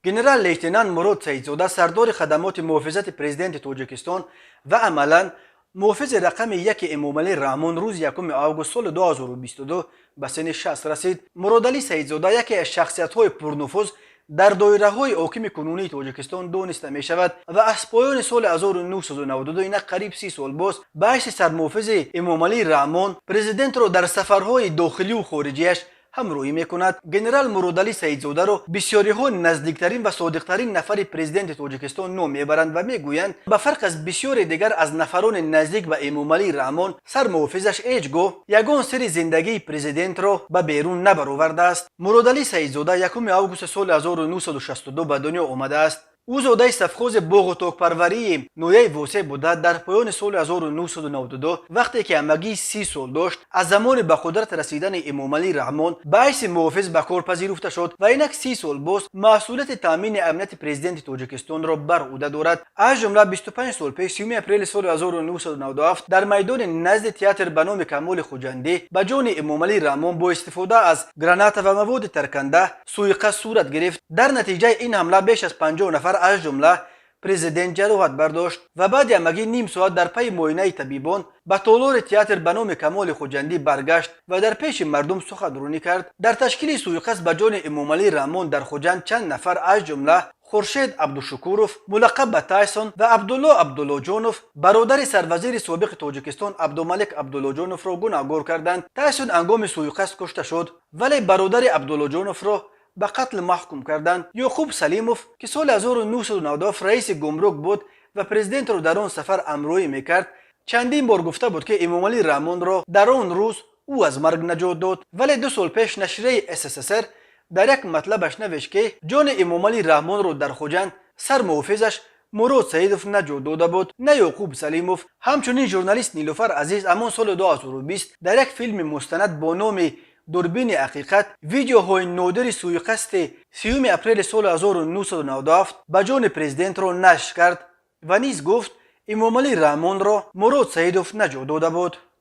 گنرال لیتنان مراد سعیدزاده سردار خدمات محافظت پرزیدنت تاجیکستان و عملا محافظ رقم 1 امامعلی رحمان روز 1 آگوست سال 2022 به سن 60 رسید. مرادعلی سعیدزاده یکی از شخصیت‌های پرنفوذ در دایره‌های حاکم کنونی تاجیکستان دانسته می شود و از پایان سال 1992 اینک قریب 30 سال باز به حیث سرمحافظ امامعلی رحمان پرزیدنت را در سفرهای داخلی و خارجیش همراهی میکند. گنرال مرادعلی سعیدزاده را بسیاری ها نزدیکترین و صادقترین نفر پرزیدنت تاجیکستان نام میبرند و میگویند به فرق از بسیاری دیگر از نفران نزدیک به امامعلی رحمان سرمحافظش هیچگاه یگان سر زندگی پرزیدنت را به بیرون نبرآورده است. مرادعلی سعیدزاده 1 آگوست سال 1962 به دنیا آمده است. او زاده سفخوز باغ و تاکپروری نویه واسع بوده. در پایان سال 1992 وقتی که همگی 30 سال داشت از زمان به قدرت رسیدن امامعلی رحمان به حیث محافظ به کار پذیرفته شد و اینک 30 سال باز مسئولیت تامین امنیت پرزیدنت تاجیکستان را بر عهده دارد. از جمله 25 سال پیش 30 اپریل سال 1997 در میدان نزد تئاتر به نام کمال خوجندی به جان امامعلی رحمان با استفاده از گرانات و مواد ترکنده سوءقصد صورت گرفت. در نتیجه این حمله بیش از 50 نفر از جمله پرزیدنت جراحت برداشت و بعد همگی نیم ساعت در پی معاینه طبیبان به تالار تئاتر به نام کمال خوجندی برگشت و در پیش مردم سخنرانی کرد. در تشکیل سوءقصد به جان امامعلی رحمان در خوجند چند نفر از جمله خورشید عبدالشکوروف ملقب به تایسون و عبدالله جانوف برادر سروزیر سابق تاجیکستان عبدالملک عبدالله جانوف را گناهکار کردند. تایسون هنگام سوءقصد کشته شد ولی برادر عبدالله جانوف را به قتل محکوم کردند. یعقوب سلیموف که سال 1997 رئیس گمرک بود و پرزیدنت را در آن سفر همراهی میکرد چندین بار گفته بود که امامعلی رحمان را در آن روز او از مرگ نجات داد، ولی 2 سال پیش نشریه SSSR در یک مطلبش نوشت که جان امامعلی رحمان را در خوجند سرمحافظش مراد سعیدوف نجات داده بود نه یعقوب سلیموف. همچنین ژورنالیست نیلوفر عزیز همان سال 2020 در یک فیلم مستند با نام دوربین حقیقت ویدیوهای نادر سوءقصد 30 اپریل سال 1997 به جان پرزیدنت را نشر کرد و نیز گفت امامعلی رحمان را مراد سعیدوف نجات داده بود.